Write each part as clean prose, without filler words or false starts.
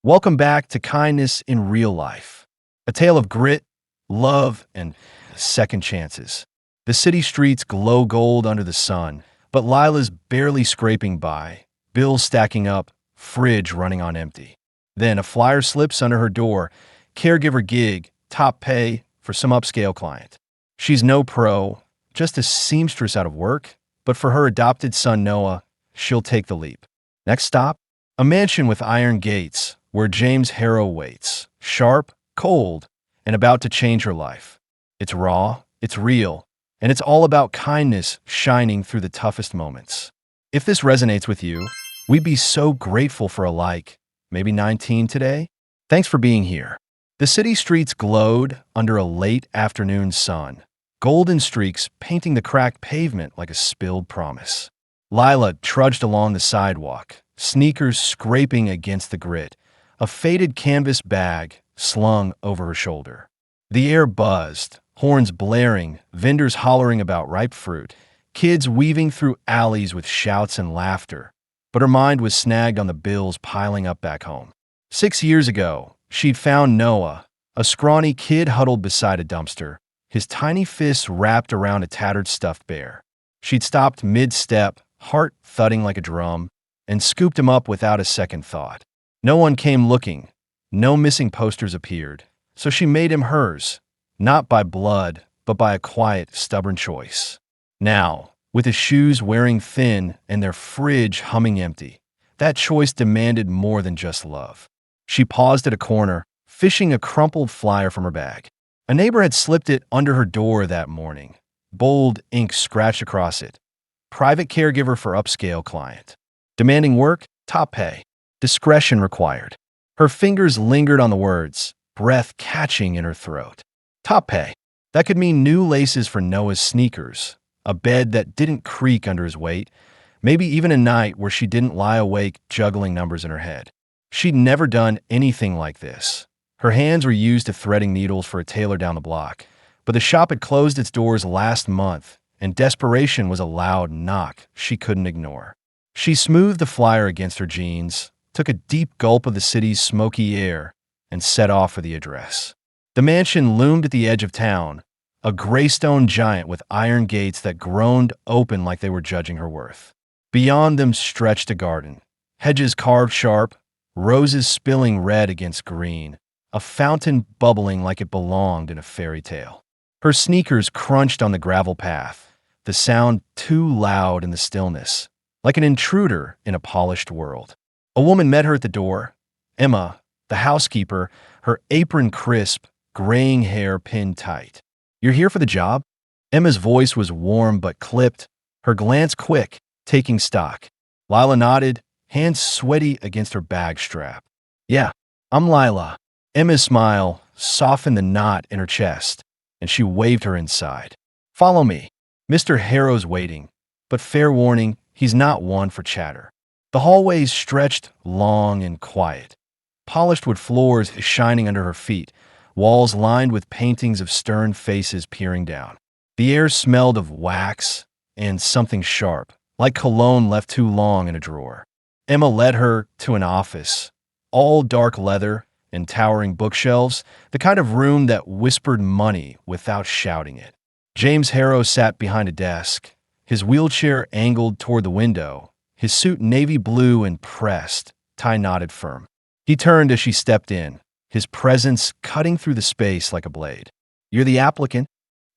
Welcome back to Kindness in Real Life, a tale of grit, love, and second chances. The city streets glow gold under the sun, but Lila's barely scraping by, bills stacking up, fridge running on empty. Then a flyer slips under her door, caregiver gig, top pay for some upscale client. She's no pro, just a seamstress out of work, but for her adopted son Noah, she'll take the leap. Next stop, a mansion with iron gates, where James Harrow waits, sharp, cold, and about to change her life. It's raw, it's real, and it's all about kindness shining through the toughest moments. If this resonates with you, we'd be so grateful for a like, maybe 19 today. Thanks for being here. The city streets glowed under a late afternoon sun, golden streaks painting the cracked pavement like a spilled promise. Lila trudged along the sidewalk, sneakers scraping against the grit, a faded canvas bag slung over her shoulder. The air buzzed, horns blaring, vendors hollering about ripe fruit, kids weaving through alleys with shouts and laughter. But her mind was snagged on the bills piling up back home. 6 years ago, she'd found Noah, a scrawny kid huddled beside a dumpster, his tiny fists wrapped around a tattered stuffed bear. She'd stopped mid-step, heart thudding like a drum, and scooped him up without a second thought. No one came looking. No missing posters appeared. So she made him hers, not by blood, but by a quiet, stubborn choice. Now, with his shoes wearing thin and their fridge humming empty, that choice demanded more than just love. She paused at a corner, fishing a crumpled flyer from her bag. A neighbor had slipped it under her door that morning. Bold ink scratched across it. Private caregiver for upscale client. Demanding work, top pay. Discretion required. Her fingers lingered on the words, breath catching in her throat. Top pay. That could mean new laces for Noah's sneakers, a bed that didn't creak under his weight, maybe even a night where she didn't lie awake juggling numbers in her head. She'd never done anything like this. Her hands were used to threading needles for a tailor down the block, but the shop had closed its doors last month, and desperation was a loud knock she couldn't ignore. She smoothed the flyer against her jeans, took a deep gulp of the city's smoky air, and set off for the address. The mansion loomed at the edge of town, a gray stone giant with iron gates that groaned open like they were judging her worth. Beyond them stretched a garden, hedges carved sharp, roses spilling red against green, a fountain bubbling like it belonged in a fairy tale. Her sneakers crunched on the gravel path, the sound too loud in the stillness, like an intruder in a polished world. A woman met her at the door. Emma, the housekeeper, her apron crisp, graying hair pinned tight. "You're here for the job?" Emma's voice was warm but clipped, her glance quick, taking stock. Lila nodded, hands sweaty against her bag strap. "Yeah, I'm Lila." Emma's smile softened the knot in her chest, and she waved her inside. "Follow me. Mr. Harrow's waiting, but fair warning, he's not one for chatter." The hallways stretched long and quiet. Polished wood floors shining under her feet, walls lined with paintings of stern faces peering down. The air smelled of wax and something sharp, like cologne left too long in a drawer. Emma led her to an office, all dark leather and towering bookshelves, the kind of room that whispered money without shouting it. James Harrow sat behind a desk, his wheelchair angled toward the window, his suit navy blue and pressed, tie knotted firm. He turned as she stepped in, his presence cutting through the space like a blade. "You're the applicant?"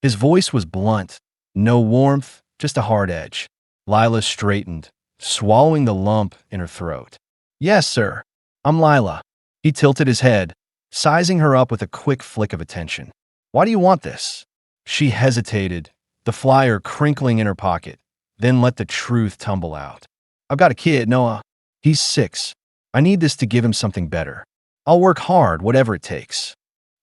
His voice was blunt, no warmth, just a hard edge. Lila straightened, swallowing the lump in her throat. "Yes, sir. I'm Lila." He tilted his head, sizing her up with a quick flick of attention. "Why do you want this?" She hesitated, the flyer crinkling in her pocket, then let the truth tumble out. "I've got a kid, Noah. He's 6. I need this to give him something better. I'll work hard, whatever it takes."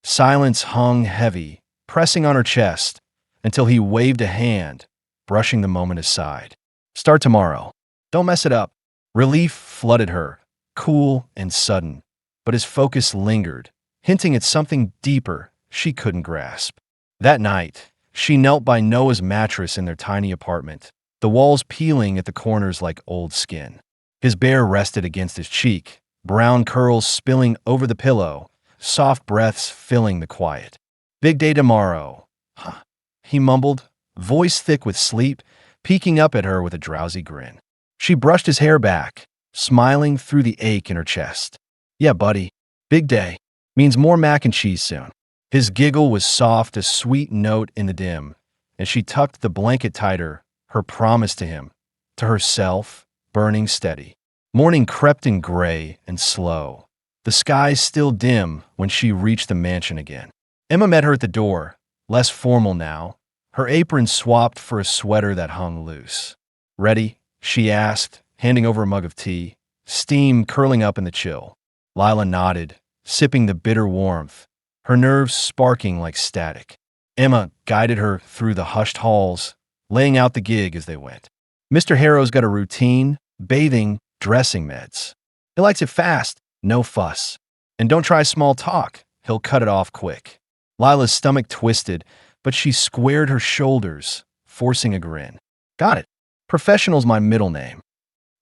Silence hung heavy, pressing on her chest, until he waved a hand, brushing the moment aside. "Start tomorrow. Don't mess it up." Relief flooded her, cool and sudden, but his focus lingered, hinting at something deeper she couldn't grasp. That night, she knelt by Noah's mattress in their tiny apartment, the walls peeling at the corners like old skin. His bear rested against his cheek, brown curls spilling over the pillow, soft breaths filling the quiet. "Big day tomorrow." Huh, he mumbled, voice thick with sleep, peeking up at her with a drowsy grin. She brushed his hair back, smiling through the ache in her chest. "Yeah, buddy, big day. Means more mac and cheese soon." His giggle was soft, a sweet note in the dim, and she tucked the blanket tighter, her promise to him, to herself, burning steady. Morning crept in gray and slow, the skies still dim when she reached the mansion again. Emma met her at the door, less formal now, her apron swapped for a sweater that hung loose. "Ready?" she asked, handing over a mug of tea, steam curling up in the chill. Lila nodded, sipping the bitter warmth, her nerves sparking like static. Emma guided her through the hushed halls, laying out the gig as they went. "Mr. Harrow's got a routine, bathing, dressing meds. He likes it fast, no fuss. And don't try small talk, he'll cut it off quick." Lila's stomach twisted, but she squared her shoulders, forcing a grin. "Got it. Professional's my middle name."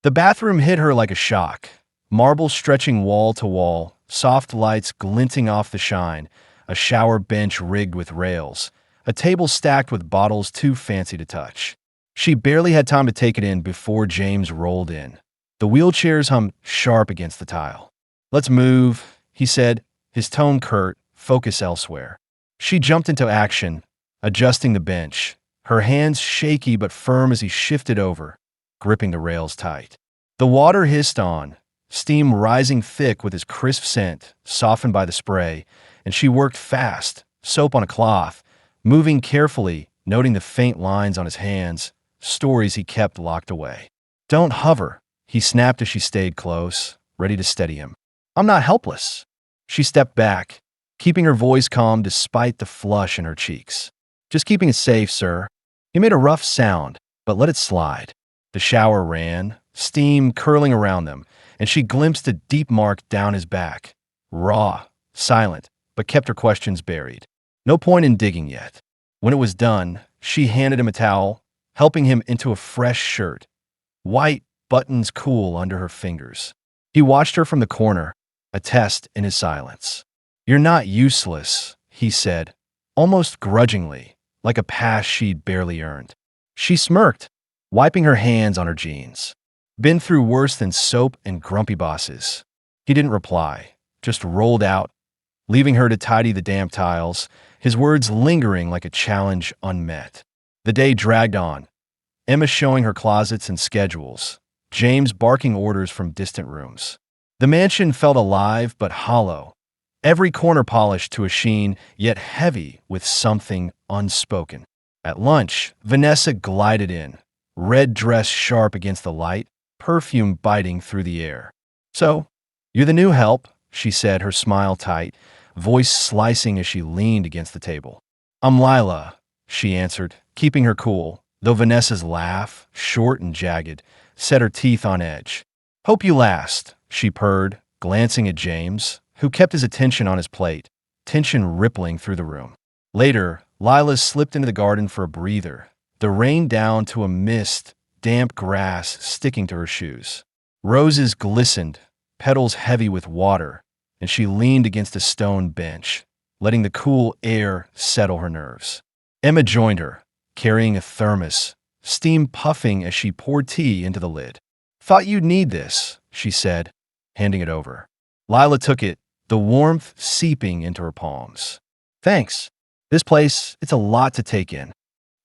The bathroom hit her like a shock. Marble stretching wall to wall, soft lights glinting off the shine, a shower bench rigged with rails, a table stacked with bottles too fancy to touch. She barely had time to take it in before James rolled in. The wheelchairs hummed sharp against the tile. "Let's move," he said, his tone curt, focus elsewhere. She jumped into action, adjusting the bench, her hands shaky but firm as he shifted over, gripping the rails tight. The water hissed on, steam rising thick with his crisp scent, softened by the spray, and she worked fast, soap on a cloth, moving carefully, noting the faint lines on his hands, stories he kept locked away. "Don't hover," he snapped as she stayed close, ready to steady him. "I'm not helpless." She stepped back, keeping her voice calm despite the flush in her cheeks. "Just keeping it safe, sir." He made a rough sound, but let it slide. The shower ran, steam curling around them, and she glimpsed a deep mark down his back. Raw, silent, but kept her questions buried. No point in digging yet. When it was done, she handed him a towel, helping him into a fresh shirt. White, buttons cool under her fingers. He watched her from the corner, a test in his silence. "You're not useless," he said, almost grudgingly, like a pass she'd barely earned. She smirked, wiping her hands on her jeans. "Been through worse than soap and grumpy bosses." He didn't reply, just rolled out, leaving her to tidy the damp tiles, his words lingering like a challenge unmet. The day dragged on, Emma showing her closets and schedules, James barking orders from distant rooms. The mansion felt alive but hollow, every corner polished to a sheen, yet heavy with something unspoken. At lunch, Vanessa glided in, red dress sharp against the light, perfume biting through the air. "So, you're the new help," she said, her smile tight, voice slicing as she leaned against the table. "I'm Lila," she answered, keeping her cool, though Vanessa's laugh, short and jagged, set her teeth on edge. "Hope you last," she purred, glancing at James, who kept his attention on his plate, tension rippling through the room. Later, Lila slipped into the garden for a breather, the rain down to a mist, damp grass sticking to her shoes. Roses glistened, petals heavy with water, and she leaned against a stone bench, letting the cool air settle her nerves. Emma joined her, carrying a thermos, steam puffing as she poured tea into the lid. "Thought you'd need this," she said, handing it over. Lila took it, the warmth seeping into her palms. "Thanks. This place, it's a lot to take in."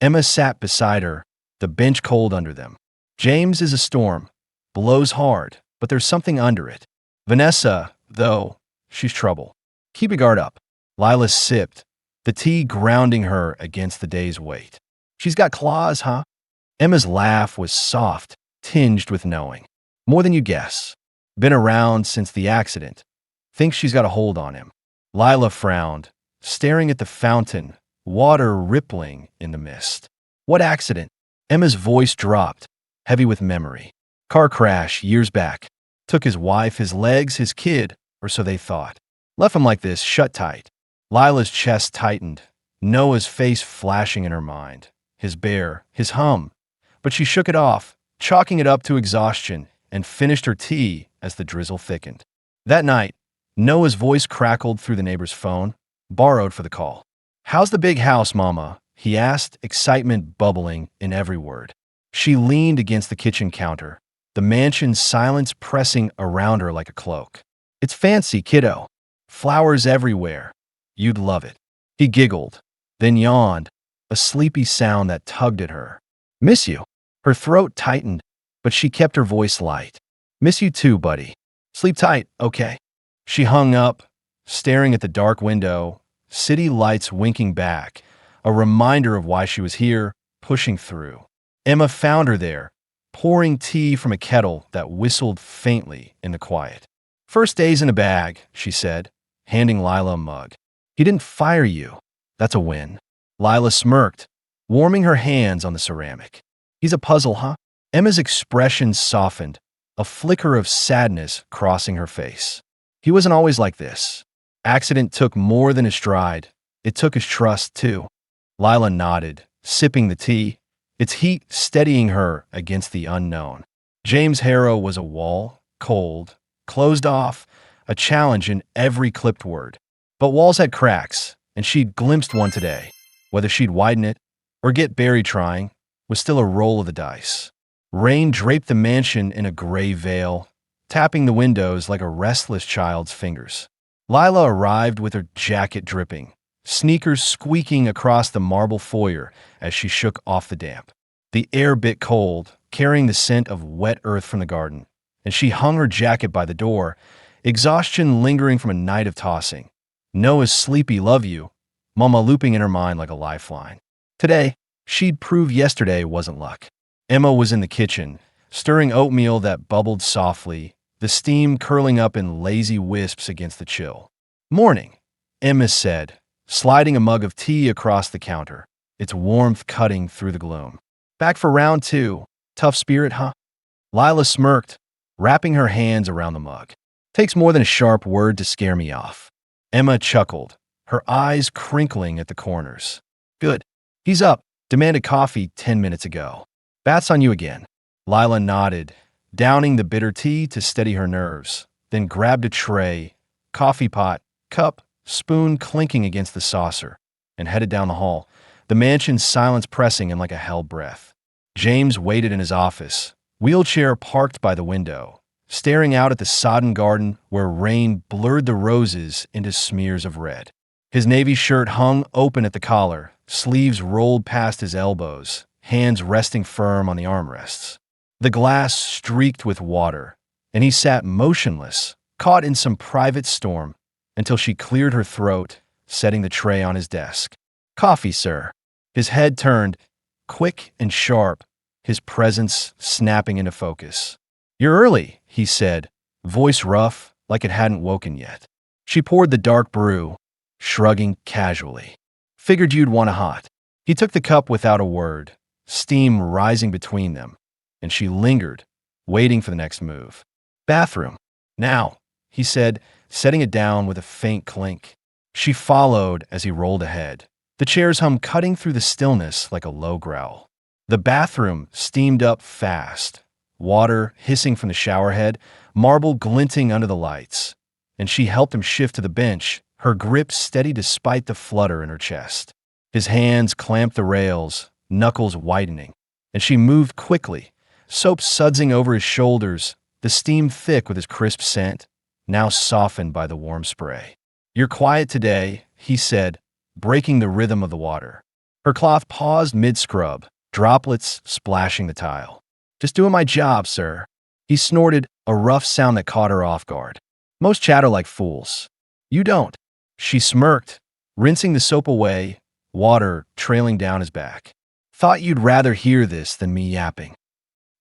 Emma sat beside her, the bench cold under them. James is a storm, blows hard, but there's something under it. Vanessa, though, she's trouble. Keep your guard up. Lila sipped, the tea grounding her against the day's weight. "She's got claws, huh?" Emma's laugh was soft, tinged with knowing. "More than you guess. Been around since the accident. Thinks she's got a hold on him." Lila frowned, staring at the fountain, water rippling in the mist. "What accident?" Emma's voice dropped, heavy with memory. "Car crash years back. Took his wife, his legs, his kid, or so they thought. Left him like this, shut tight." Lila's chest tightened, Noah's face flashing in her mind, his bear, his hum. But she shook it off, chalking it up to exhaustion, and finished her tea as the drizzle thickened. That night, Noah's voice crackled through the neighbor's phone, borrowed for the call. "How's the big house, Mama?" he asked, excitement bubbling in every word. She leaned against the kitchen counter, the mansion's silence pressing around her like a cloak. "It's fancy, kiddo. Flowers everywhere. You'd love it." He giggled, then yawned, a sleepy sound that tugged at her. "Miss you." Her throat tightened, but she kept her voice light. "Miss you too, buddy. Sleep tight, okay?" She hung up, staring at the dark window, city lights winking back, a reminder of why she was here, pushing through. Emma found her there, pouring tea from a kettle that whistled faintly in the quiet. "First day's in a bag," she said, handing Lila a mug. "He didn't fire you. That's a win." Lila smirked, warming her hands on the ceramic. "He's a puzzle, huh?" Emma's expression softened, a flicker of sadness crossing her face. "He wasn't always like this. Accident took more than his stride. It took his trust, too." Lila nodded, sipping the tea, its heat steadying her against the unknown. James Harrow was a wall, cold, closed off, a challenge in every clipped word. But walls had cracks, and she'd glimpsed one today. Whether she'd widen it or get buried trying was still a roll of the dice. Rain draped the mansion in a gray veil, tapping the windows like a restless child's fingers. Lila arrived with her jacket dripping, sneakers squeaking across the marble foyer as she shook off the damp. The air bit cold, carrying the scent of wet earth from the garden, and she hung her jacket by the door, exhaustion lingering from a night of tossing. Noah's sleepy "love you," Mama looping in her mind like a lifeline. Today, she'd prove yesterday wasn't luck. Emma was in the kitchen, stirring oatmeal that bubbled softly, the steam curling up in lazy wisps against the chill. "Morning," Emma said, sliding a mug of tea across the counter, its warmth cutting through the gloom. "Back for round two. Tough spirit, huh?" Lila smirked, wrapping her hands around the mug. "Takes more than a sharp word to scare me off." Emma chuckled, her eyes crinkling at the corners. "Good. He's up. Demanded coffee 10 minutes ago. Bat's on you again." Lila nodded, downing the bitter tea to steady her nerves, then grabbed a tray, coffee pot, cup, spoon clinking against the saucer, and headed down the hall, the mansion's silence pressing in like a hell breath. James waited in his office, wheelchair parked by the window, staring out at the sodden garden where rain blurred the roses into smears of red. His navy shirt hung open at the collar, sleeves rolled past his elbows, hands resting firm on the armrests. The glass streaked with water, and he sat motionless, caught in some private storm, until she cleared her throat, setting the tray on his desk. "Coffee, sir." His head turned, quick and sharp, his presence snapping into focus. "You're early," he said, voice rough, like it hadn't woken yet. She poured the dark brew, shrugging casually. "Figured you'd want a hot." He took the cup without a word, steam rising between them, and she lingered, waiting for the next move. "Bathroom. Now," he said, setting it down with a faint clink. She followed as he rolled ahead, the chair's hum cutting through the stillness like a low growl. The bathroom steamed up fast, water hissing from the showerhead, marble glinting under the lights, and she helped him shift to the bench, her grip steady despite the flutter in her chest. His hands clamped the rails, knuckles widening, and she moved quickly, soap sudsing over his shoulders, the steam thick with his crisp scent, now softened by the warm spray. "You're quiet today," he said, breaking the rhythm of the water. Her cloth paused mid-scrub, droplets splashing the tile. "Just doing my job, sir." He snorted, a rough sound that caught her off guard. "Most chatter like fools. You don't." She smirked, rinsing the soap away, water trailing down his back. "Thought you'd rather hear this than me yapping."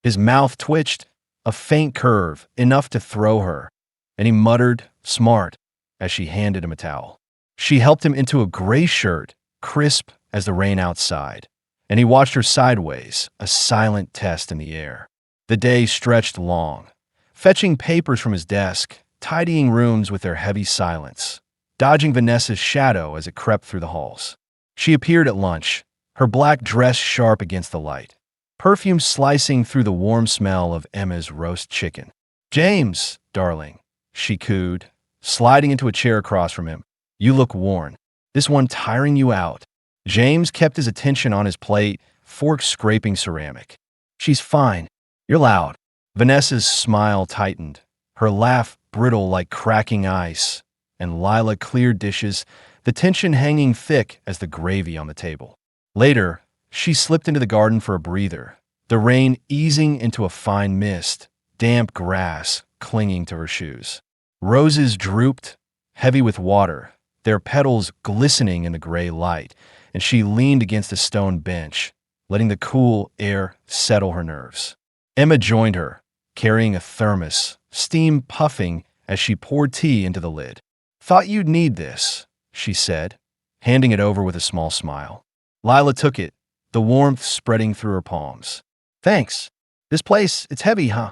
His mouth twitched, a faint curve, enough to throw her, and he muttered, "Smart," as she handed him a towel. She helped him into a gray shirt, crisp as the rain outside, and he watched her sideways, a silent test in the air. The day stretched long, fetching papers from his desk, tidying rooms with their heavy silence, dodging Vanessa's shadow as it crept through the halls. She appeared at lunch, her black dress sharp against the light, perfume slicing through the warm smell of Emma's roast chicken. "James, darling," she cooed, sliding into a chair across from him. "You look worn. This one tiring you out?" James kept his attention on his plate, fork scraping ceramic. "She's fine. You're loud." Vanessa's smile tightened, her laugh brittle like cracking ice, and Lila cleared dishes, the tension hanging thick as the gravy on the table. Later, she slipped into the garden for a breather, the rain easing into a fine mist, damp grass clinging to her shoes. Roses drooped, heavy with water, their petals glistening in the gray light, and she leaned against a stone bench, letting the cool air settle her nerves. Emma joined her, carrying a thermos, steam puffing as she poured tea into the lid. "Thought you'd need this," she said, handing it over with a small smile. Lila took it, the warmth spreading through her palms. "Thanks. This place, it's heavy, huh?"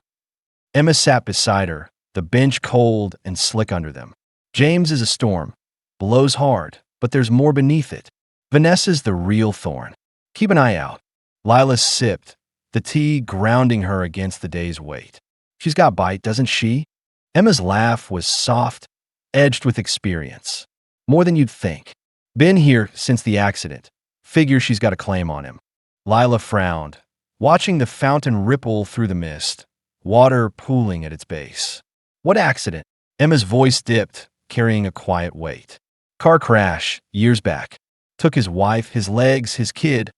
Emma sat beside her, the bench cold and slick under them. "James is a storm. Blows hard, but there's more beneath it. Vanessa's the real thorn. Keep an eye out." Lila sipped, the tea grounding her against the day's weight. "She's got bite, doesn't she?" Emma's laugh was soft, edged with experience. "More than you'd think. Been here since the accident. Figure she's got a claim on him." Lila frowned, watching the fountain ripple through the mist, water pooling at its base. "What accident?" Emma's voice dipped, carrying a quiet weight. "Car crash, years back. Took his wife, his legs, his kid,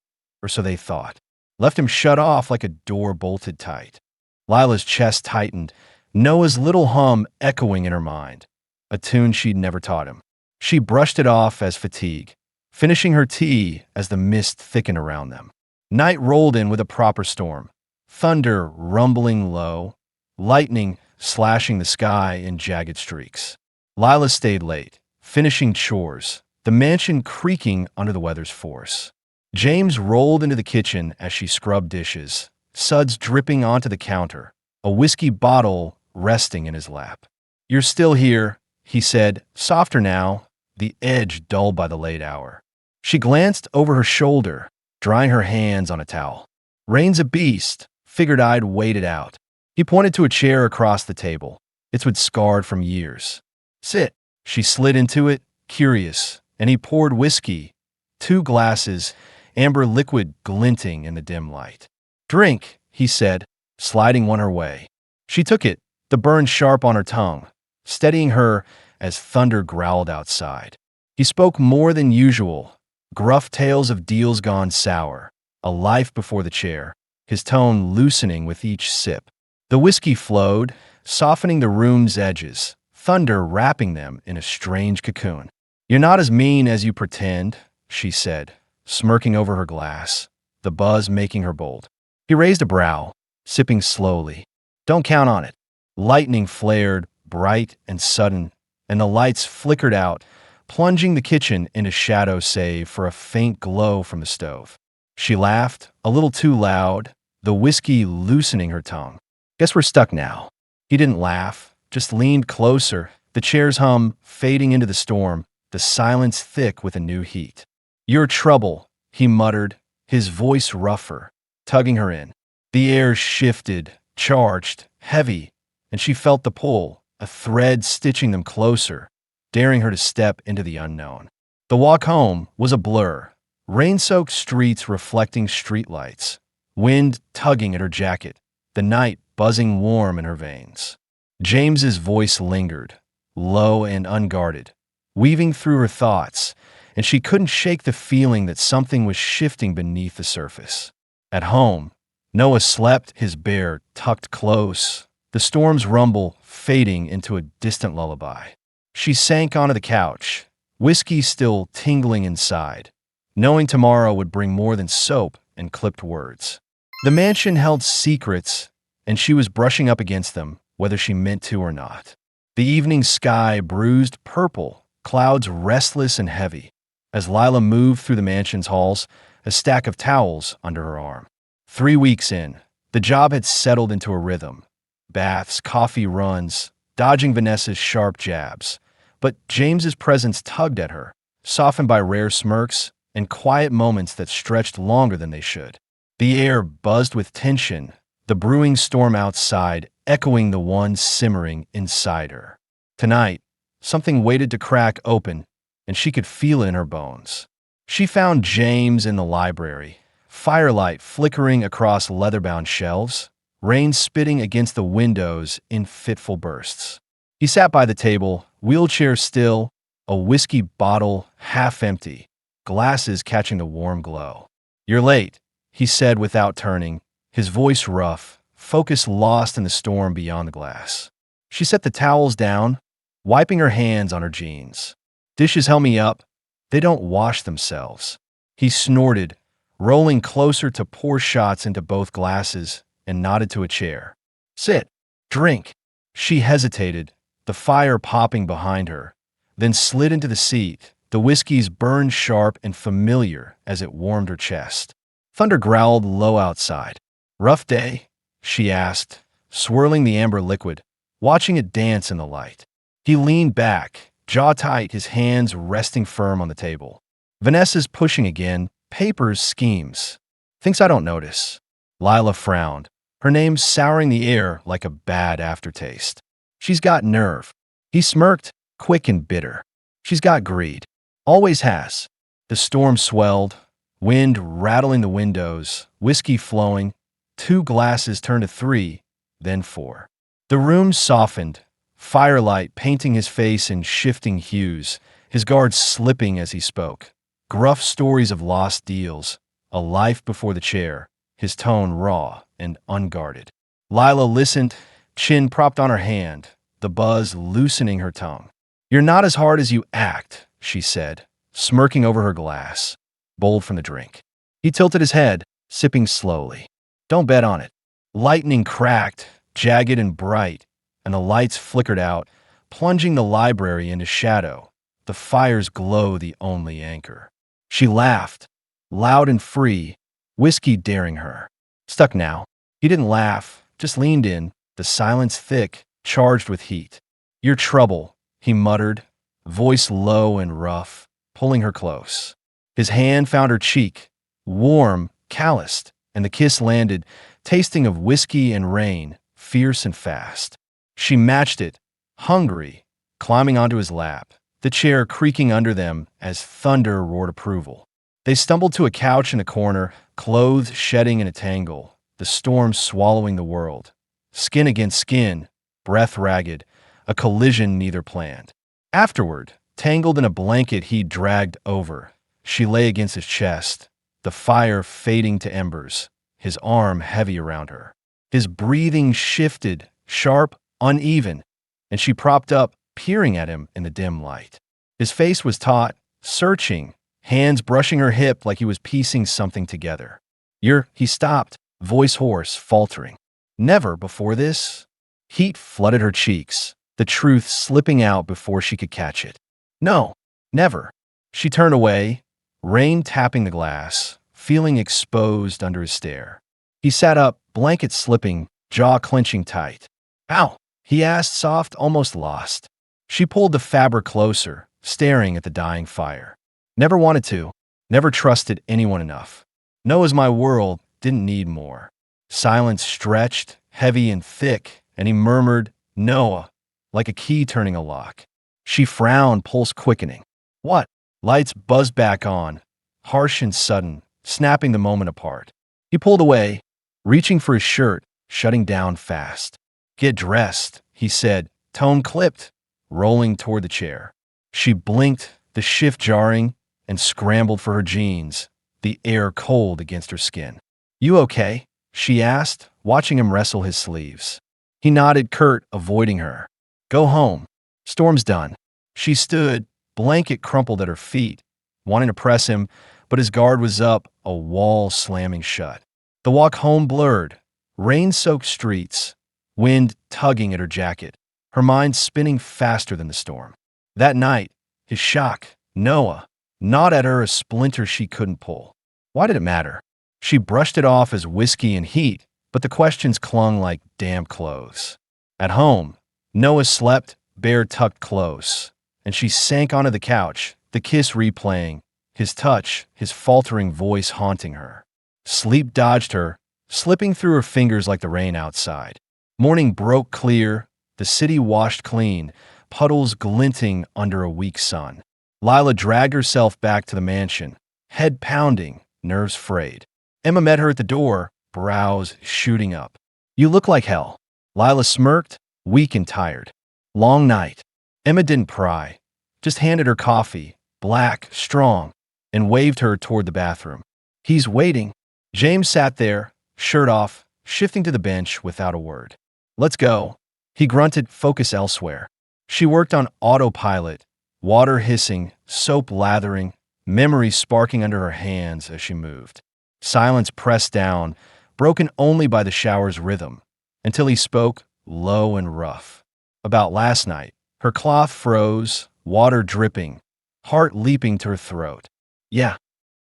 or so they thought. Left him shut off like a door bolted tight." Lila's chest tightened, Noah's little hum echoing in her mind, a tune she'd never taught him. She brushed it off as fatigue, finishing her tea as the mist thickened around them. Night rolled in with a proper storm, thunder rumbling low, lightning slashing the sky in jagged streaks. Lila stayed late, finishing chores, the mansion creaking under the weather's force. James rolled into the kitchen as she scrubbed dishes, suds dripping onto the counter, a whiskey bottle resting in his lap. "You're still here," he said, softer now, the edge dulled by the late hour. She glanced over her shoulder, drying her hands on a towel. "Rain's a beast," figured I'd wait it out. He pointed to a chair across the table, its wood scarred from years. "Sit." She slid into it, curious, and he poured whiskey, 2 glasses, amber liquid glinting in the dim light. "Drink," he said, sliding one her way. She took it, the burn sharp on her tongue, steadying her as thunder growled outside. He spoke more than usual, gruff tales of deals gone sour, a life before the chair, his tone loosening with each sip. The whiskey flowed, softening the room's edges, thunder wrapping them in a strange cocoon. "You're not as mean as you pretend," she said, smirking over her glass, the buzz making her bold. He raised a brow, sipping slowly. "Don't count on it." Lightning flared, bright and sudden, and the lights flickered out, plunging the kitchen into shadow save for a faint glow from the stove. She laughed, a little too loud, the whiskey loosening her tongue. "Guess we're stuck now." He didn't laugh, just leaned closer, the chair's hum fading into the storm, the silence thick with a new heat. "You're trouble," he muttered, his voice rougher, tugging her in. The air shifted, charged, heavy, and she felt the pull, a thread stitching them closer, daring her to step into the unknown. The walk home was a blur, rain-soaked streets reflecting streetlights, wind tugging at her jacket, the night buzzing warm in her veins. James's voice lingered, low and unguarded, weaving through her thoughts, and she couldn't shake the feeling that something was shifting beneath the surface. At home, Noah slept, his bear tucked close, the storm's rumble fading into a distant lullaby. She sank onto the couch, whiskey still tingling inside, knowing tomorrow would bring more than soap and clipped words. The mansion held secrets, and she was brushing up against them, whether she meant to or not. The evening sky bruised purple, clouds restless and heavy, as Lila moved through the mansion's halls, a stack of towels under her arm. 3 weeks in, the job had settled into a rhythm. Baths, coffee runs, dodging Vanessa's sharp jabs. But James's presence tugged at her, softened by rare smirks and quiet moments that stretched longer than they should. The air buzzed with tension, the brewing storm outside echoing the one simmering inside her. Tonight, something waited to crack open, and she could feel it in her bones. She found James in the library, firelight flickering across leather-bound shelves, rain spitting against the windows in fitful bursts. He sat by the table, wheelchair still, a whiskey bottle half empty, glasses catching the warm glow. "You're late," he said without turning, his voice rough, focus lost in the storm beyond the glass. She set the towels down, wiping her hands on her jeans. "Dishes held me up. They don't wash themselves." He snorted, rolling closer to pour shots into both glasses, and nodded to a chair. "Sit. Drink." She hesitated, the fire popping behind her, then slid into the seat. The whiskey's burned sharp and familiar as it warmed her chest. Thunder growled low outside. "Rough day?" she asked, swirling the amber liquid, watching it dance in the light. He leaned back, jaw tight, his hands resting firm on the table. "Vanessa's pushing again. Papers, schemes. Thinks I don't notice." Lila frowned, her name souring the air like a bad aftertaste. "She's got nerve." He smirked, quick and bitter. "She's got greed. Always has." The storm swelled, wind rattling the windows, whiskey flowing. 2 glasses turned to 3, then 4. The room softened, firelight painting his face in shifting hues, his guards slipping as he spoke. Gruff stories of lost deals, a life before the chair, his tone raw and unguarded. Lila listened, chin propped on her hand, the buzz loosening her tongue. "You're not as hard as you act," she said, smirking over her glass, bold from the drink. He tilted his head, sipping slowly. "Don't bet on it." Lightning cracked, jagged and bright, and the lights flickered out, plunging the library into shadow, the fire's glow the only anchor. She laughed, loud and free, whiskey daring her. "Stuck now." He didn't laugh, just leaned in, the silence thick, charged with heat. "You're trouble," he muttered, voice low and rough, pulling her close. His hand found her cheek, warm, calloused, and the kiss landed, tasting of whiskey and rain, fierce and fast. She matched it, hungry, climbing onto his lap, the chair creaking under them as thunder roared approval. They stumbled to a couch in a corner, clothes shedding in a tangle, the storm swallowing the world. Skin against skin, breath ragged, a collision neither planned. Afterward, tangled in a blanket he dragged over, she lay against his chest, the fire fading to embers, his arm heavy around her. His breathing shifted, sharp, uneven, and she propped up, peering at him in the dim light. His face was taut, searching, hands brushing her hip like he was piecing something together. He stopped, voice hoarse, faltering. "Never before this?" Heat flooded her cheeks, the truth slipping out before she could catch it. "No, never." She turned away, rain tapping the glass, feeling exposed under his stare. He sat up, blanket slipping, jaw clenching tight. "Ow?" he asked, soft, almost lost. She pulled the fabric closer, staring at the dying fire. "Never wanted to. Never trusted anyone enough. Noah's my world, didn't need more." Silence stretched, heavy and thick, and he murmured, "Noah," like a key turning a lock. She frowned, pulse quickening. "What?" Lights buzzed back on, harsh and sudden, snapping the moment apart. He pulled away, reaching for his shirt, shutting down fast. "Get dressed," he said, tone clipped, rolling toward the chair. She blinked, the shift jarring, and scrambled for her jeans, the air cold against her skin. "You okay?" she asked, watching him wrestle his sleeves. He nodded, curt, avoiding her. "Go home. Storm's done." She stood, blanket crumpled at her feet, wanting to press him, but his guard was up, a wall slamming shut. The walk home blurred, rain-soaked streets, wind tugging at her jacket, her mind spinning faster than the storm. That night, his shock, Noah, gnawed at her a splinter she couldn't pull. Why did it matter? She brushed it off as whiskey and heat, but the questions clung like damp clothes. At home, Noah slept, bear tucked close, and she sank onto the couch, the kiss replaying, his touch, his faltering voice haunting her. Sleep dodged her, slipping through her fingers like the rain outside. Morning broke clear, the city washed clean, puddles glinting under a weak sun. Lila dragged herself back to the mansion, head pounding, nerves frayed. Emma met her at the door, brows shooting up. "You look like hell." Lila smirked, weak and tired. "Long night." Emma didn't pry, just handed her coffee, black, strong, and waved her toward the bathroom. "He's waiting." James sat there, shirt off, shifting to the bench without a word. "Let's go." He grunted, focus elsewhere. She worked on autopilot, water hissing, soap lathering, memories sparking under her hands as she moved. Silence pressed down, broken only by the shower's rhythm, until he spoke, low and rough. About last night. Her cloth froze, water dripping, heart leaping to her throat. "Yeah."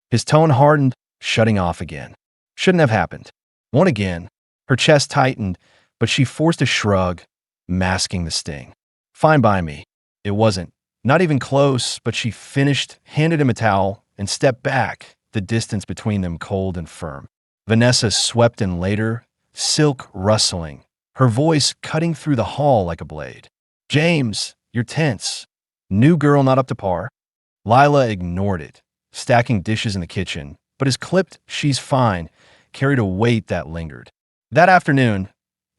His tone hardened, shutting off again. "Shouldn't have happened." "Won't again." Her chest tightened, but she forced a shrug, masking the sting. "Fine by me." It wasn't. Not even close, but she finished, handed him a towel, and stepped back, the distance between them cold and firm. Vanessa swept in later, silk rustling, her voice cutting through the hall like a blade. "James, you're tense. New girl not up to par?" Lila ignored it, stacking dishes in the kitchen, but his clipped "she's fine" carried a weight that lingered. That afternoon,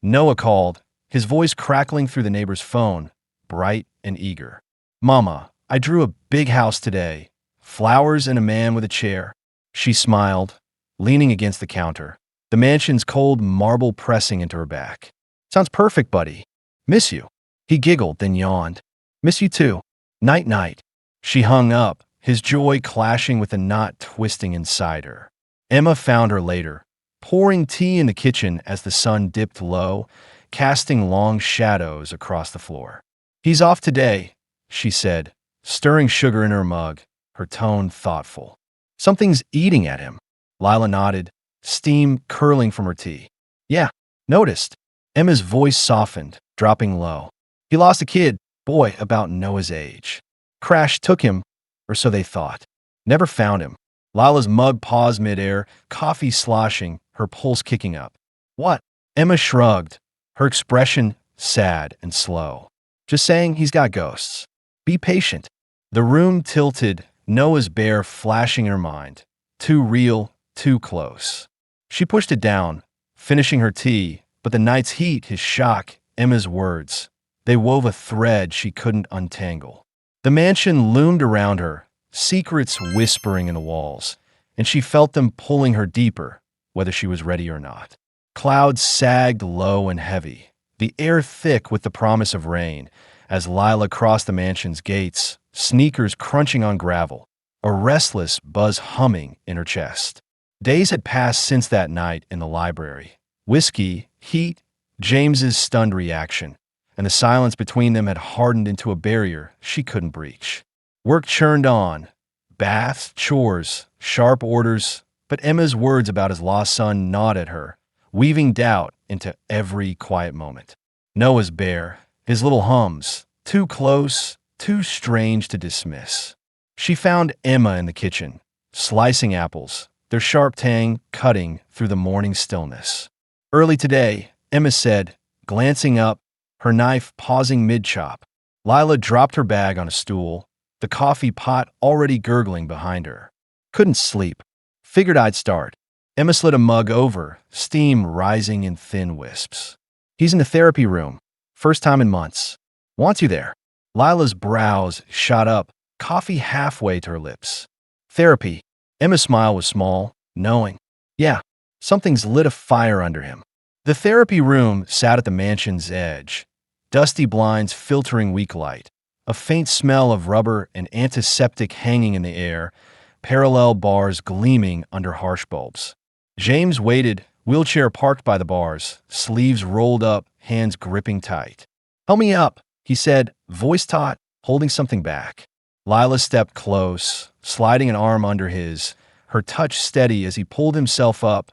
Noah called, his voice crackling through the neighbor's phone, bright and eager. "Mama, I drew a big house today. Flowers and a man with a chair." She smiled, leaning against the counter, the mansion's cold marble pressing into her back. "Sounds perfect, buddy. Miss you." He giggled, then yawned. "Miss you too. Night, night." She hung up, his joy clashing with the knot twisting inside her. Emma found her later, pouring tea in the kitchen as the sun dipped low, casting long shadows across the floor. "He's off today," she said, stirring sugar in her mug, her tone thoughtful. "Something's eating at him." Lila nodded, steam curling from her tea. "Yeah, noticed." Emma's voice softened, dropping low. "He lost a kid, boy about Noah's age. Crash took him, or so they thought. Never found him." Lila's mug paused midair, coffee sloshing, her pulse kicking up. "What?" Emma shrugged, her expression sad and slow. "Just saying he's got ghosts. Be patient." The room tilted, Noah's bear flashing in her mind. Too real, too close. She pushed it down, finishing her tea, but the night's heat, his shock, Emma's words. They wove a thread she couldn't untangle. The mansion loomed around her, secrets whispering in the walls, and she felt them pulling her deeper, whether she was ready or not. Clouds sagged low and heavy, the air thick with the promise of rain, as Lila crossed the mansion's gates, sneakers crunching on gravel, a restless buzz humming in her chest. Days had passed since that night in the library. Whiskey, heat, James's stunned reaction, and the silence between them had hardened into a barrier she couldn't breach. Work churned on, baths, chores, sharp orders, but Emma's words about his lost son gnawed at her, weaving doubt into every quiet moment. Noah's bear, his little hums, too close, too strange to dismiss. She found Emma in the kitchen, slicing apples, their sharp tang cutting through the morning stillness. "Early today," Emma said, glancing up, her knife pausing mid-chop. Lila dropped her bag on a stool, the coffee pot already gurgling behind her. "Couldn't sleep. Figured I'd start." Emma slid a mug over, steam rising in thin wisps. "He's in the therapy room. First time in months. Wants you there." Lila's brows shot up, coffee halfway to her lips. "Therapy." Emma's smile was small, knowing. "Yeah, something's lit a fire under him." The therapy room sat at the mansion's edge, dusty blinds filtering weak light, a faint smell of rubber and antiseptic hanging in the air, parallel bars gleaming under harsh bulbs. James waited, wheelchair parked by the bars, sleeves rolled up, hands gripping tight. "Help me up," he said, voice taut, holding something back. Lila stepped close, sliding an arm under his, her touch steady as he pulled himself up,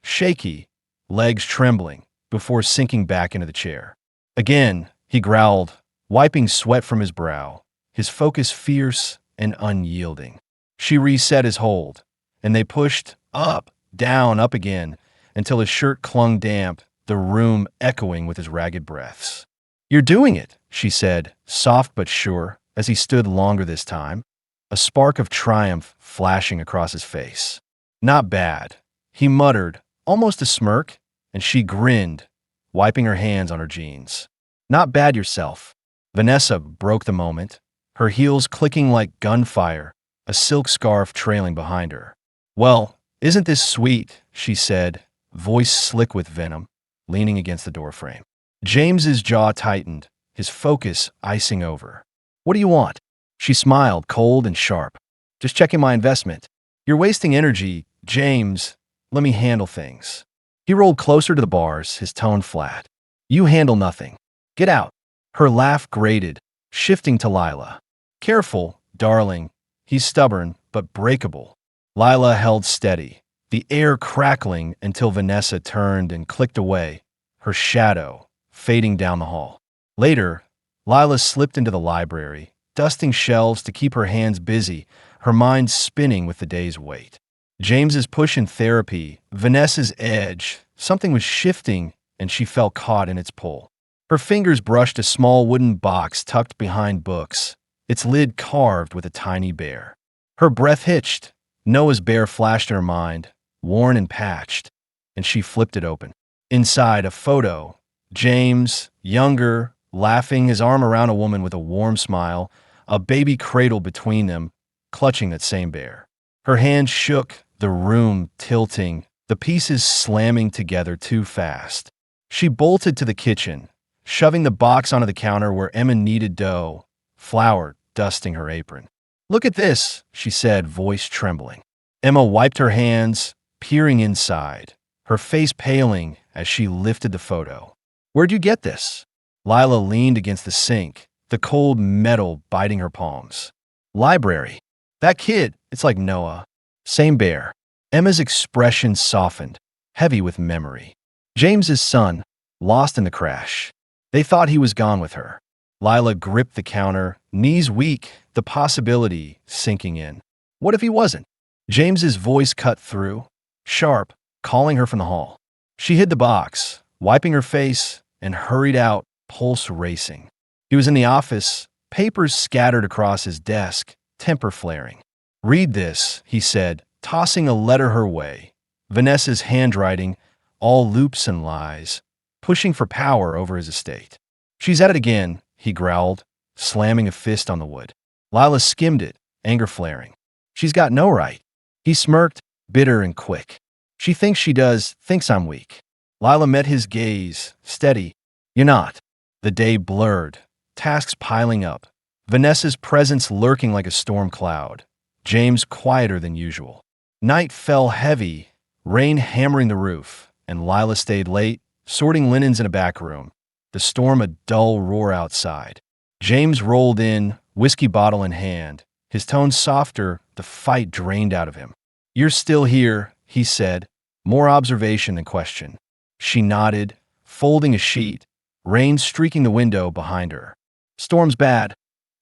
shaky, legs trembling, before sinking back into the chair. Again, he growled, wiping sweat from his brow, his focus fierce and unyielding. She reset his hold, and they pushed up, down, up again, until his shirt clung damp, the room echoing with his ragged breaths. You're doing it, she said, soft but sure, as he stood longer this time, a spark of triumph flashing across his face. Not bad, he muttered, almost a smirk, and she grinned, wiping her hands on her jeans. Not bad yourself. Vanessa broke the moment, her heels clicking like gunfire, a silk scarf trailing behind her. Well, isn't this sweet, she said, voice slick with venom, leaning against the doorframe. James's jaw tightened, his focus icing over. What do you want? She smiled, cold and sharp. Just checking my investment. You're wasting energy, James. Let me handle things. He rolled closer to the bars, his tone flat. You handle nothing. Get out. Her laugh grated, shifting to Lila. Careful, darling. He's stubborn, but breakable. Lila held steady, the air crackling until Vanessa turned and clicked away, her shadow fading down the hall. Later, Lila slipped into the library, dusting shelves to keep her hands busy, her mind spinning with the day's weight. James's push in therapy, Vanessa's edge, something was shifting, and she felt caught in its pull. Her fingers brushed a small wooden box tucked behind books, its lid carved with a tiny bear. Her breath hitched. Noah's bear flashed in her mind, worn and patched, and she flipped it open. Inside, a photo. James, younger, laughing, his arm around a woman with a warm smile, a baby cradled between them, clutching that same bear. Her hand shook, the room tilting, the pieces slamming together too fast. She bolted to the kitchen, shoving the box onto the counter where Emma kneaded dough, flour dusting her apron. Look at this, she said, voice trembling. Emma wiped her hands, peering inside, her face paling as she lifted the photo. Where'd you get this? Lila leaned against the sink, the cold metal biting her palms. Library. That kid, it's like Noah. Same bear. Emma's expression softened, heavy with memory. James's son, lost in the crash. They thought he was gone with her. Lila gripped the counter, knees weak, the possibility sinking in. What if he wasn't? James's voice cut through, sharp, calling her from the hall. She hid the box, wiping her face, and hurried out, pulse racing. He was in the office, papers scattered across his desk, temper flaring. Read this, he said, tossing a letter her way. Vanessa's handwriting, all loops and lies, pushing for power over his estate. She's at it again, he growled, slamming a fist on the wood. Lila skimmed it, anger flaring. She's got no right. He smirked, bitter and quick. She thinks she does, thinks I'm weak. Lila met his gaze, steady. You're not. The day blurred, tasks piling up, Vanessa's presence lurking like a storm cloud, James quieter than usual. Night fell heavy, rain hammering the roof, and Lila stayed late, sorting linens in a back room, the storm a dull roar outside. James rolled in, whiskey bottle in hand, his tone softer, the fight drained out of him. You're still here, he said, more observation than question. She nodded, folding a sheet, rain streaking the window behind her. Storm's bad.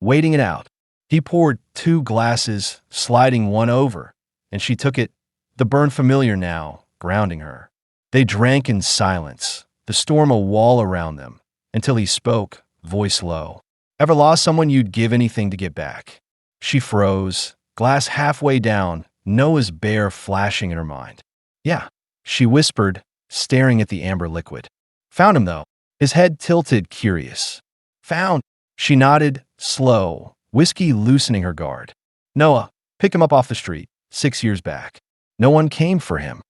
Waiting it out. He poured 2 glasses, sliding one over, and she took it, the burn familiar now, grounding her. They drank in silence, the storm a wall around them, until he spoke, voice low. Ever lost someone you'd give anything to get back? She froze, glass halfway down, Noah's bear flashing in her mind. Yeah, she whispered, staring at the amber liquid. Found him, though. His head tilted, curious. Found. She nodded, slow, whiskey loosening her guard. Noah, picked him up off the street, 6 years back. No one came for him.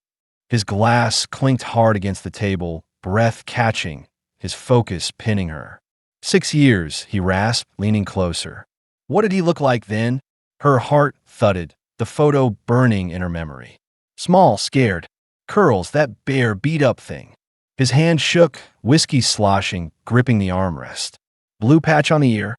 His glass clinked hard against the table, breath catching, his focus pinning her. 6 years, he rasped, leaning closer. What did he look like then? Her heart thudded, the photo burning in her memory. Small, scared. Curls, that bare, beat-up thing. His hand shook, whiskey sloshing, gripping the armrest. Blue patch on the ear.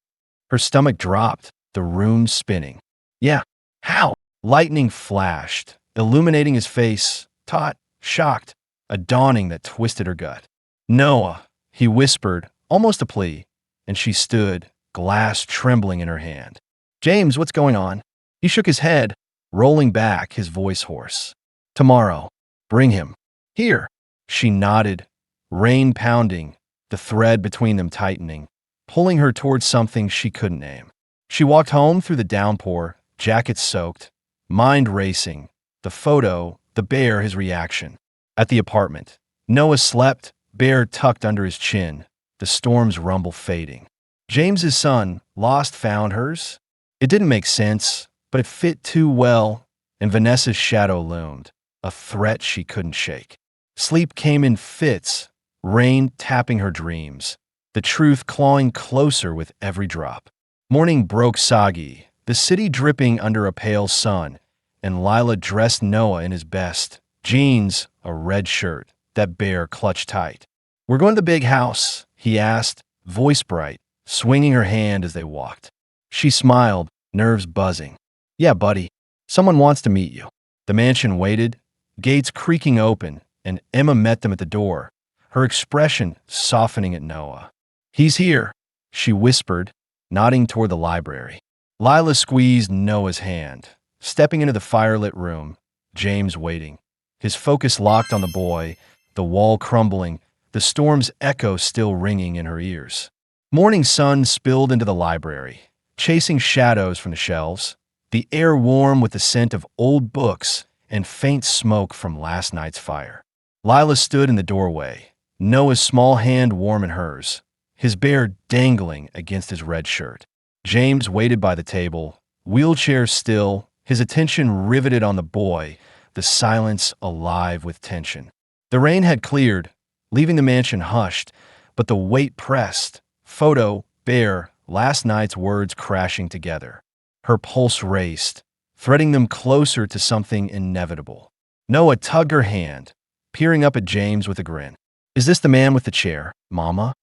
Her stomach dropped, the room spinning. Yeah, how? Lightning flashed, illuminating his face, taut, shocked, a dawning that twisted her gut. Noah, he whispered, almost a plea, and she stood, glass trembling in her hand. James, what's going on? He shook his head, rolling back, his voice hoarse. Tomorrow. Bring him. Here. She nodded, rain pounding, the thread between them tightening, pulling her towards something she couldn't name. She walked home through the downpour, jacket soaked, mind racing, the photo, the bear, his reaction. At the apartment, Noah slept, bear tucked under his chin, the storm's rumble fading. James's son, lost, found hers. It didn't make sense, but it fit too well, and Vanessa's shadow loomed, a threat she couldn't shake. Sleep came in fits, rain tapping her dreams, the truth clawing closer with every drop. Morning broke soggy, the city dripping under a pale sun, and Lila dressed Noah in his best, jeans, a red shirt, that bear clutched tight. "We're going to the big house," he asked, voice bright, swinging her hand as they walked. She smiled, nerves buzzing. "Yeah, buddy. Someone wants to meet you." The mansion waited, gates creaking open, and Emma met them at the door, her expression softening at Noah. "He's here," she whispered, nodding toward the library. Lila squeezed Noah's hand, stepping into the firelit room, James waiting, his focus locked on the boy, the wall crumbling, the storm's echo still ringing in her ears. Morning sun spilled into the library, chasing shadows from the shelves, the air warm with the scent of old books and faint smoke from last night's fire. Lila stood in the doorway, Noah's small hand warm in hers, his bear dangling against his red shirt. James waited by the table, wheelchair still, his attention riveted on the boy, the silence alive with tension. The rain had cleared, leaving the mansion hushed, but the weight pressed. Photo, bear, last night's words crashing together. Her pulse raced, threading them closer to something inevitable. Noah tugged her hand, peering up at James with a grin. "Is this the man with the chair, Mama?"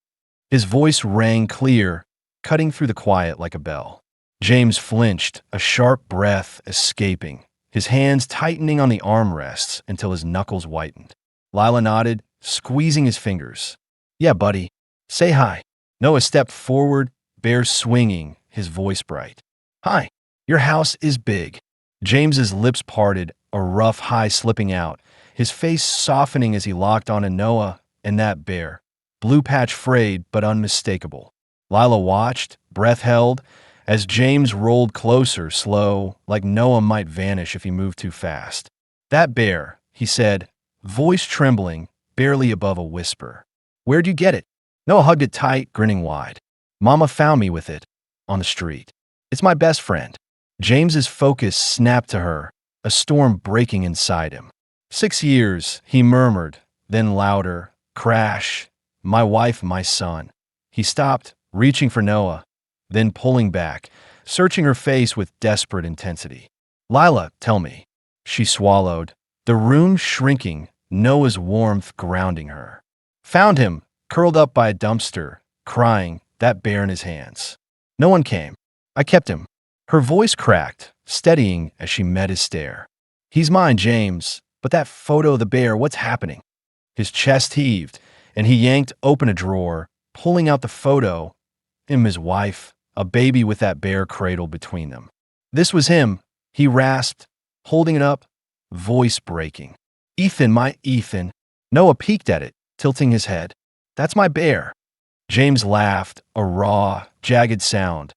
His voice rang clear, cutting through the quiet like a bell. James flinched, a sharp breath escaping, his hands tightening on the armrests until his knuckles whitened. Lila nodded, squeezing his fingers. "Yeah, buddy. Say hi." Noah stepped forward, bear swinging, his voice bright. "Hi. Your house is big." James's lips parted, a rough high slipping out, his face softening as he locked onto Noah and that bear. Blue patch frayed but unmistakable. Lila watched, breath held, as James rolled closer, slow, like Noah might vanish if he moved too fast. "That bear," he said, voice trembling, barely above a whisper. "Where'd you get it?" Noah hugged it tight, grinning wide. "Mama found me with it, on the street. It's my best friend." James's focus snapped to her, a storm breaking inside him. 6 years, he murmured, then louder, crash, "My wife, my son." He stopped, reaching for Noah, then pulling back, searching her face with desperate intensity. "Lila, tell me." She swallowed, the room shrinking, Noah's warmth grounding her. "Found him, curled up by a dumpster, crying, that bear in his hands. No one came. I kept him." Her voice cracked, steadying as she met his stare. "He's mine, James, but that photo of the bear, what's happening?" His chest heaved, and he yanked open a drawer, pulling out the photo. His wife, a baby with that bear cradled between them. "This was him," he rasped, holding it up, voice breaking. "Ethan, my Ethan." Noah peeked at it, tilting his head. "That's my bear." James laughed, a raw, jagged sound,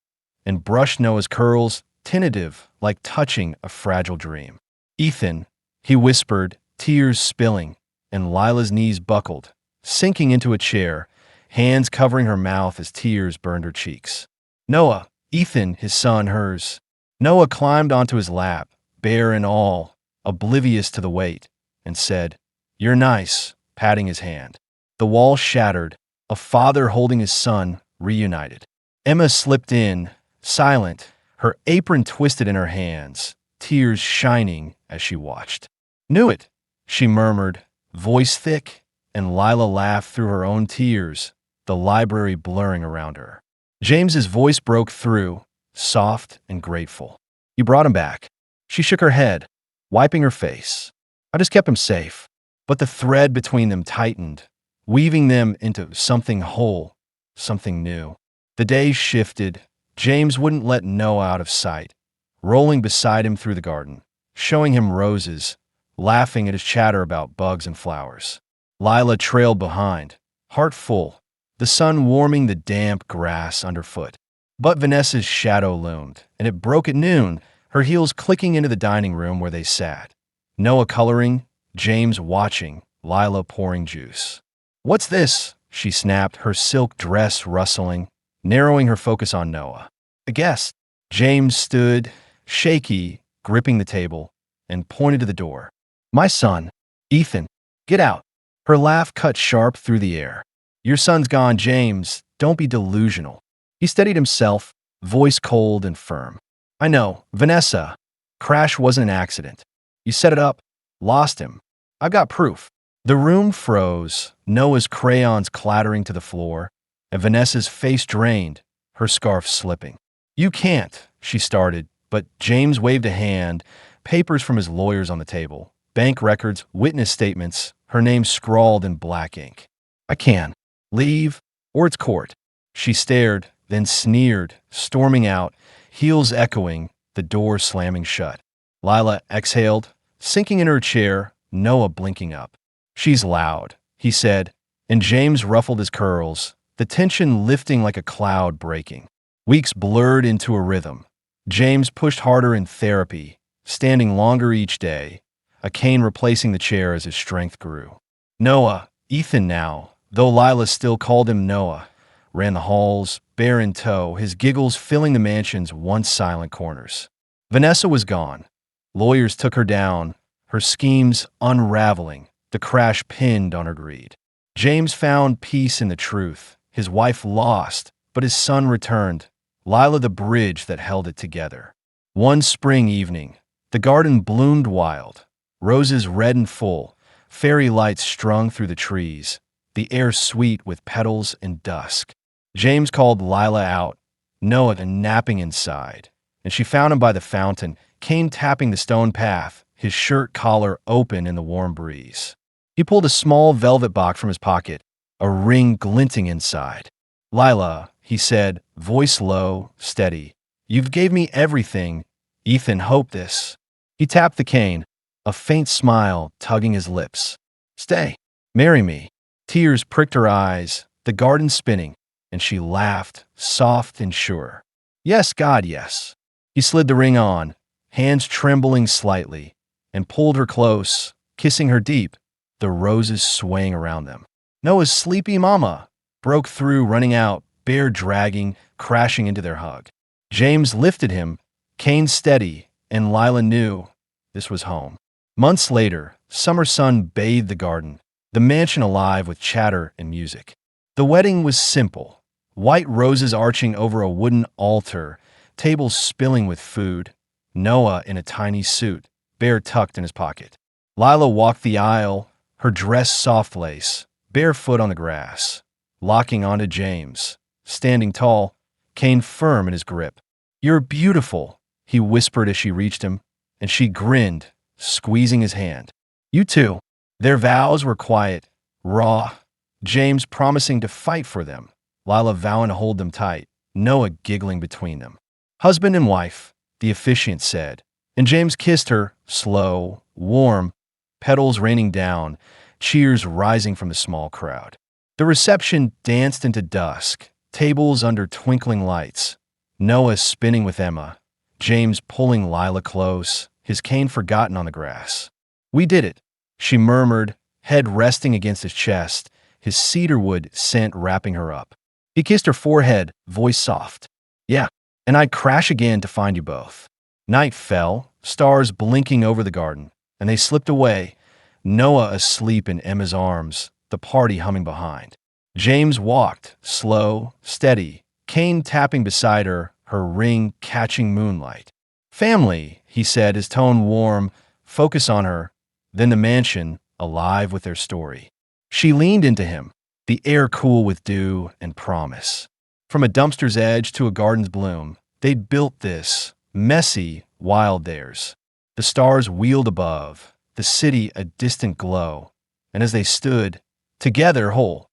and brushed Noah's curls, tentative, like touching a fragile dream. "Ethan," he whispered, tears spilling, and Lila's knees buckled, sinking into a chair, hands covering her mouth as tears burned her cheeks. "Noah, Ethan, his son, hers." Noah climbed onto his lap, bear and all, oblivious to the weight, and said, "You're nice," patting his hand. The wall shattered, a father holding his son, reunited. Emma slipped in, silent, her apron twisted in her hands, tears shining as she watched. "Knew it," she murmured, voice thick, and Lila laughed through her own tears, the library blurring around her. James's voice broke through, soft and grateful. "You brought him back." She shook her head, wiping her face. "I just kept him safe." But the thread between them tightened, weaving them into something whole, something new. The days shifted. James wouldn't let Noah out of sight, rolling beside him through the garden, showing him roses, laughing at his chatter about bugs and flowers. Lila trailed behind, heart full, the sun warming the damp grass underfoot. But Vanessa's shadow loomed, and it broke at noon, her heels clicking into the dining room where they sat. Noah coloring, James watching, Lila pouring juice. "What's this?" she snapped, her silk dress rustling, narrowing her focus on Noah. "A guest." James stood, shaky, gripping the table, and pointed to the door. "My son, Ethan, get out." Her laugh cut sharp through the air. "Your son's gone, James. Don't be delusional." He steadied himself, voice cold and firm. "I know, Vanessa. Crash wasn't an accident. You set it up, lost him. I've got proof." The room froze, Noah's crayons clattering to the floor, and Vanessa's face drained, her scarf slipping. "You can't," she started, but James waved a hand, papers from his lawyers on the table, bank records, witness statements, her name scrawled in black ink. "I can. Leave, or it's court." She stared, then sneered, storming out, heels echoing, the door slamming shut. Lila exhaled, sinking in her chair, Noah blinking up. "She's loud," he said, and James ruffled his curls, the tension lifting like a cloud breaking. Weeks blurred into a rhythm. James pushed harder in therapy, standing longer each day, a cane replacing the chair as his strength grew. Noah, Ethan now, though Lila still called him Noah, ran the halls, bear in tow, his giggles filling the mansion's once silent corners. Vanessa was gone. Lawyers took her down, her schemes unraveling, the crash pinned on her greed. James found peace in the truth. His wife lost, but his son returned, Lila the bridge that held it together. One spring evening, the garden bloomed wild, roses red and full, fairy lights strung through the trees, the air sweet with petals and dusk. James called Lila out, Noah napping inside, and she found him by the fountain, cane tapping the stone path, his shirt collar open in the warm breeze. He pulled a small velvet box from his pocket, a ring glinting inside. "Lila," he said, voice low, steady, "you've gave me everything. Ethan hoped this." He tapped the cane, a faint smile tugging his lips. "Stay. Marry me." Tears pricked her eyes, the garden spinning, and she laughed, soft and sure. "Yes, God, yes." He slid the ring on, hands trembling slightly, and pulled her close, kissing her deep, the roses swaying around them. Noah's sleepy mama broke through, running out, bear dragging, crashing into their hug. James lifted him, cane steady, and Lila knew this was home. Months later, summer sun bathed the garden, the mansion alive with chatter and music. The wedding was simple, white roses arching over a wooden altar, tables spilling with food, Noah in a tiny suit, bear tucked in his pocket. Lila walked the aisle, her dress soft lace, barefoot on the grass, locking onto James, standing tall, cane firm in his grip. "You're beautiful," he whispered as she reached him, and she grinned, squeezing his hand. "You too." Their vows were quiet, raw, James promising to fight for them, Lila vowing to hold them tight, Noah giggling between them. "Husband and wife," the officiant said, and James kissed her, slow, warm, petals raining down, cheers rising from the small crowd. The reception danced into dusk, tables under twinkling lights, Noah spinning with Emma, James pulling Lila close, his cane forgotten on the grass. "We did it," she murmured, head resting against his chest, his cedarwood scent wrapping her up. He kissed her forehead, voice soft. "Yeah, and I'd crash again to find you both." Night fell, stars blinking over the garden, and they slipped away, Noah asleep in Emma's arms, the party humming behind. James walked, slow, steady, cane tapping beside her, her ring catching moonlight. "Family," he said, his tone warm, focus on her, then the mansion, alive with their story. She leaned into him, the air cool with dew and promise. From a dumpster's edge to a garden's bloom, they'd built this, messy, wild theirs. The stars wheeled above, the city a distant glow, and as they stood, together whole,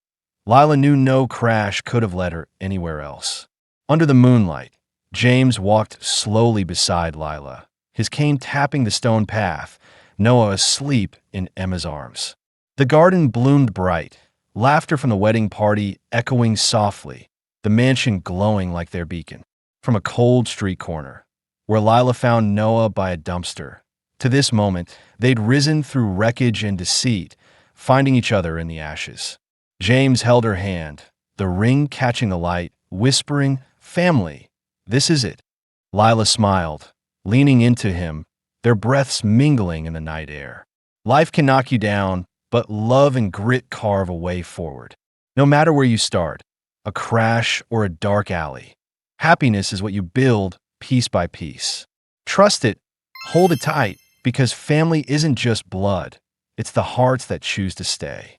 Lila knew no crash could have led her anywhere else. Under the moonlight, James walked slowly beside Lila, his cane tapping the stone path, Noah asleep in Emma's arms. The garden bloomed bright, Laughter from the wedding party echoing softly, the mansion glowing like their beacon. From a cold street corner, where Lila found Noah by a dumpster, to this moment, they'd risen through wreckage and deceit, finding each other in the ashes. James held her hand, the ring catching the light, whispering, "Family, this is it." Lila smiled, leaning into him, their breaths mingling in the night air. Life can knock you down, but love and grit carve a way forward. No matter where you start, a crash or a dark alley, happiness is what you build piece by piece. Trust it, hold it tight, because family isn't just blood, it's the hearts that choose to stay.